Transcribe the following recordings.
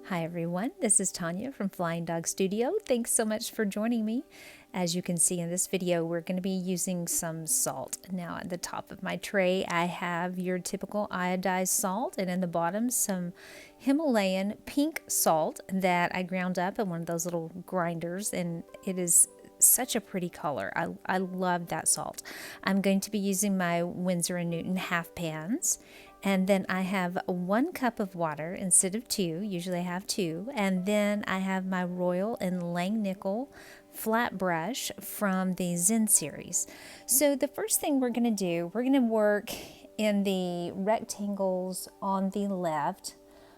Hi everyone, this is Tanya from Flying Dog Studio. Thanks so much for joining me. As you can see in this video, we're going to be using some salt. Now at the top of my tray, I have your typical iodized salt, and in the bottom, some Himalayan pink salt that I ground up in one of those little grinders, and it is such a pretty color. I love that salt. I'm going to be using my Winsor & Newton half pans. And then I have 1 cup of water instead of 2. Usually I have 2. And then I have my Royal and Langnickel flat brush from the Zen series. So the first thing we're going to do, we're going to work in the rectangles on the left.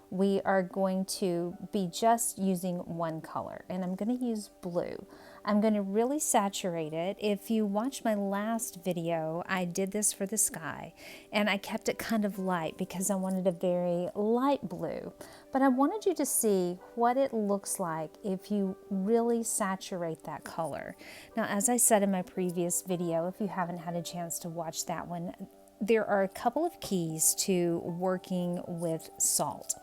We are going to be just using one color, and I'm going to use blue. I'm going to really saturate it. If you watch my last video, I did this for the sky, and I kept it kind of light because I wanted a very light blue. But I wanted you to see what it looks like if you really saturate that color. Now, as I said in my previous video, if you haven't had a chance to watch that one, there are a couple of keys to working with salt.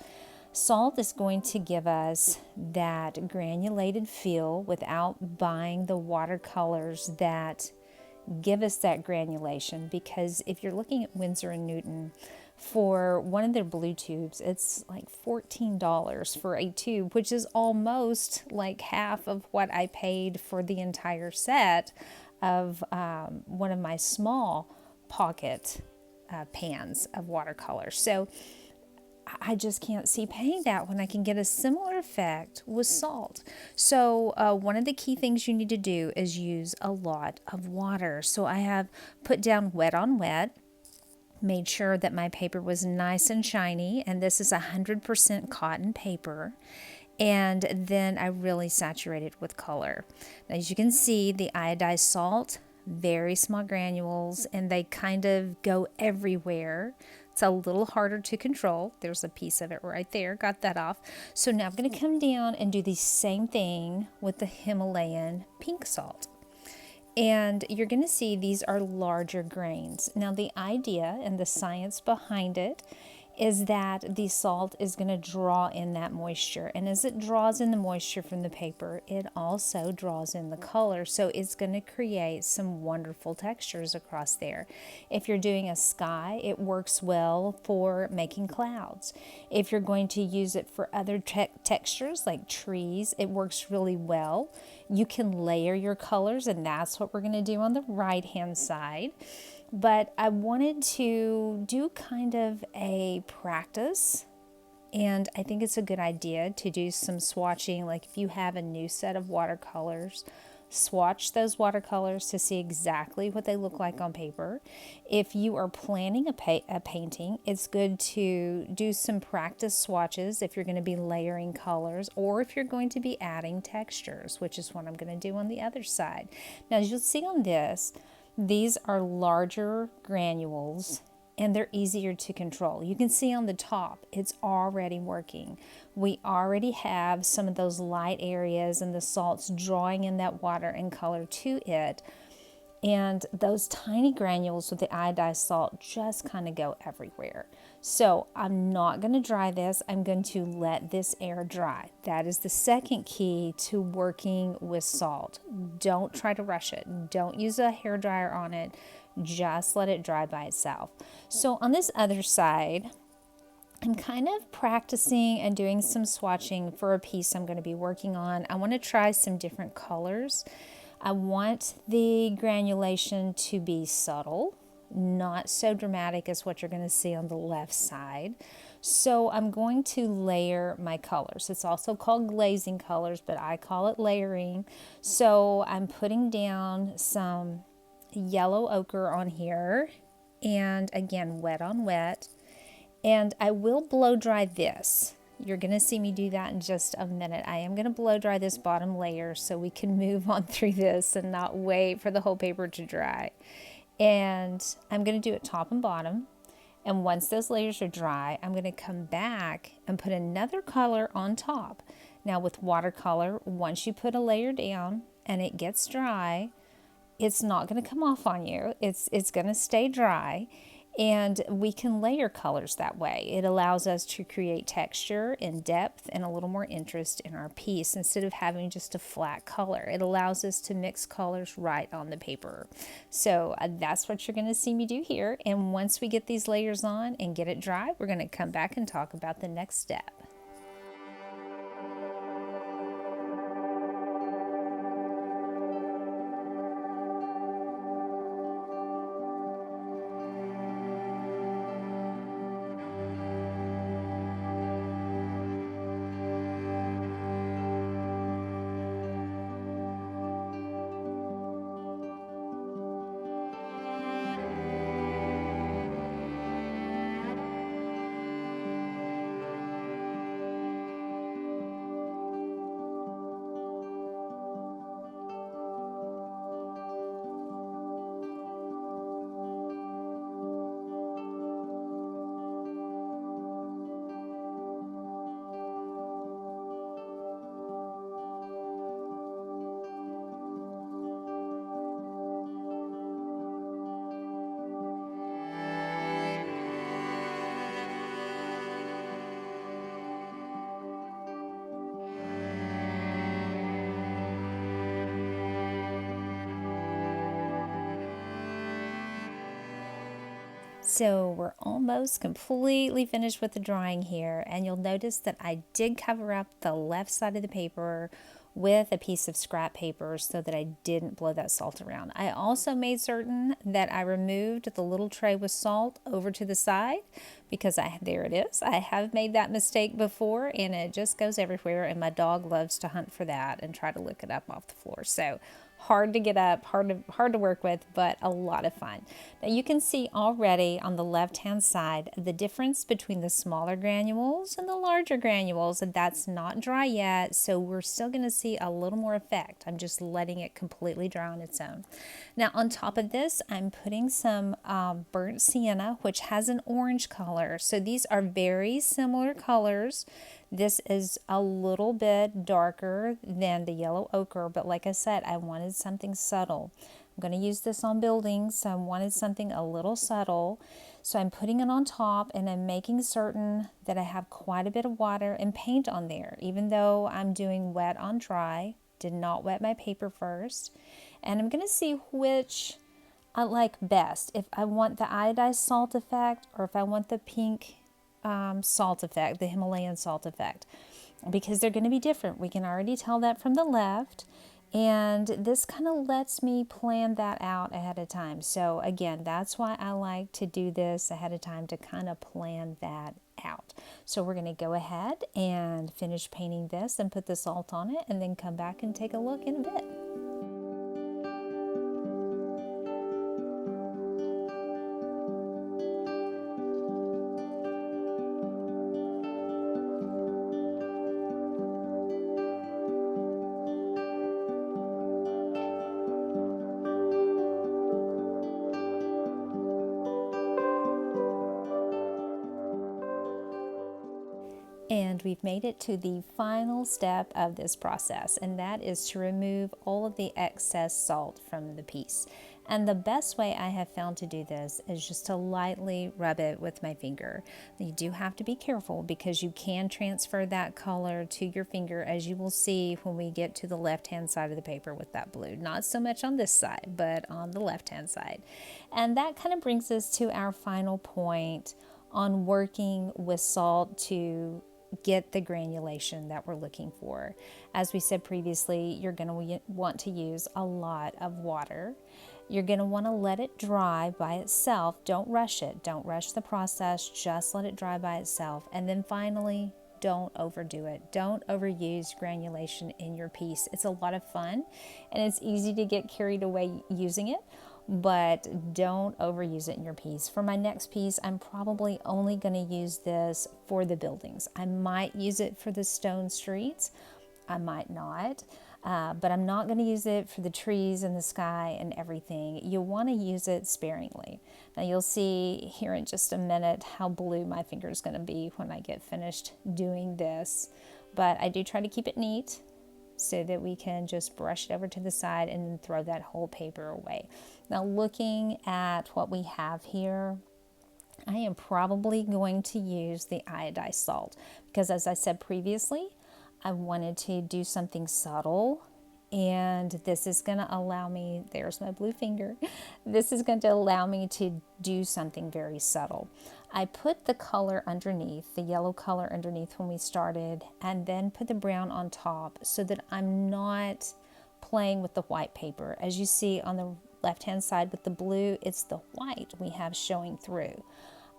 Salt is going to give us that granulated feel without buying the watercolors that give us that granulation, because if you're looking at Winsor & Newton, for one of their blue tubes, it's like $14 for a tube, which is almost like half of what I paid for the entire set of one of my small pocket pans of watercolor. So I just can't see paying that when I can get a similar effect with salt. So one of the key things you need to do is use a lot of water. So I have put down wet on wet, made sure that my paper was nice and shiny, and this is 100% cotton paper. And then I really saturated with color. Now, as you can see, the iodized salt, very small granules, and they kind of go everywhere. It's a little harder to control. There's a piece of it right there, got that off. So now I'm going to come down and do the same thing with the Himalayan pink salt. And you're going to see these are larger grains. Now the idea and the science behind it is that the salt is going to draw in that moisture, and as it draws in the moisture from the paper, it also draws in the color, so it's going to create some wonderful textures across there. If you're doing a sky, it works well for making clouds. If you're going to use it for other textures like trees, it works really well. You can layer your colors, and that's what we're going to do on the right hand side. But I wanted to do kind of a practice, and I think it's a good idea to do some swatching. Like if you have a new set of watercolors, swatch those watercolors to see exactly what they look like on paper. If you are planning a painting, it's good to do some practice swatches if you're going to be layering colors, or if you're going to be adding textures, which is what I'm going to do on the other side. Now, as you'll see on this, these are larger granules, and they're easier to control. You can see on the top, it's already working. We already have some of those light areas and the salts drawing in that water and color to it. And those tiny granules with the iodized salt just kind of go everywhere. So I'm not going to dry this. I'm going to let this air dry. That is the second key to working with salt. Don't try to rush it. Don't use a hair dryer on it. Just let it dry by itself. So on this other side, I'm kind of practicing and doing some swatching for a piece I'm going to be working on. I want to try some different colors. I want the granulation to be subtle, not so dramatic as what you're going to see on the left side. So I'm going to layer my colors. It's also called glazing colors, but I call it layering. So I'm putting down some yellow ochre on here, and again, wet on wet. And I will blow dry this. You're going to see me do that in just a minute. I am going to blow dry this bottom layer so we can move on through this and not wait for the whole paper to dry. And I'm going to do it top and bottom. And once those layers are dry, I'm going to come back and put another color on top. Now with watercolor, once you put a layer down and it gets dry, it's not going to come off on you. It's going to stay dry. And we can layer colors that way. It allows us to create texture and depth and a little more interest in our piece instead of having just a flat color. It allows us to mix colors right on the paper. So that's what you're going to see me do here. And once we get these layers on and get it dry, we're going to come back and talk about the next step. So we're almost completely finished with the drawing here, and you'll notice that I did cover up the left side of the paper with a piece of scrap paper so that I didn't blow that salt around. I also made certain that I removed the little tray with salt over to the side because there it is. I have made that mistake before and it just goes everywhere, and my dog loves to hunt for that and try to lick it up off the floor. So hard to get up, hard to work with, but a lot of fun. Now you can see already on the left-hand side the difference between the smaller granules and the larger granules, and that's not dry yet, so we're still going to see a little more effect. I'm just letting it completely dry on its own. Now on top of this, I'm putting some burnt sienna, which has an orange color. So these are very similar colors. This is a little bit darker than the yellow ochre, but like I said, I wanted something subtle. I'm going to use this on buildings, so I wanted something a little subtle. So I'm putting it on top and I'm making certain that I have quite a bit of water and paint on there, even though I'm doing wet on dry. Did not wet my paper first. And I'm going to see which I like best, if I want the iodized salt effect or if I want the pink salt effect, the Himalayan salt effect, because they're going to be different. We can already tell that from the left, and this kind of lets me plan that out ahead of time. So again, that's why I like to do this ahead of time, to kind of plan that out. So we're going to go ahead and finish painting this and put the salt on it, and then come back and take a look in a bit. And we've made it to the final step of this process, and that is to remove all of the excess salt from the piece. And the best way I have found to do this is just to lightly rub it with my finger. You do have to be careful because you can transfer that color to your finger, as you will see when we get to the left-hand side of the paper with that blue. Not so much on this side, but on the left-hand side. And that kind of brings us to our final point on working with salt to get the granulation that we're looking for. As we said previously, you're going to want to use a lot of water. You're going to want to let it dry by itself. Don't rush it. Don't rush the process. Just let it dry by itself. And then finally, don't overdo it. Don't overuse granulation in your piece. It's a lot of fun and it's easy to get carried away using it, but don't overuse it in your piece. For my next piece, I'm probably only going to use this for the buildings. I might use it for the stone streets. I might not, but I'm not going to use it for the trees and the sky and everything. You'll want to use it sparingly. Now you'll see here in just a minute how blue my finger is going to be when I get finished doing this, but I do try to keep it neat so that we can just brush it over to the side and then throw that whole paper away. Now looking at what we have here, I am probably going to use the iodized salt because, as I said previously, I wanted to do something subtle, and this is going to allow me, there's my blue finger, this is going to allow me to do something very subtle. I put the color underneath, the yellow color underneath when we started, and then put the brown on top so that I'm not playing with the white paper. As you see on the left hand side with the blue, it's the white we have showing through.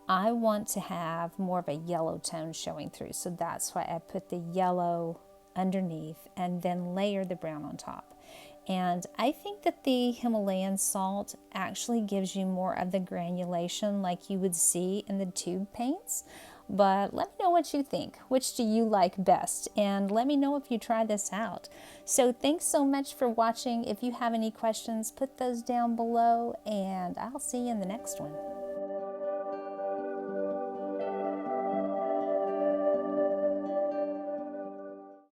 I want to have more of a yellow tone showing through, so that's why I put the yellow underneath and then layer the brown on top. And I think that the Himalayan salt actually gives you more of the granulation like you would see in the tube paints. But let me know what you think. Which do you like best? And let me know if you try this out. So thanks so much for watching. If you have any questions, put those down below, and I'll see you in the next one.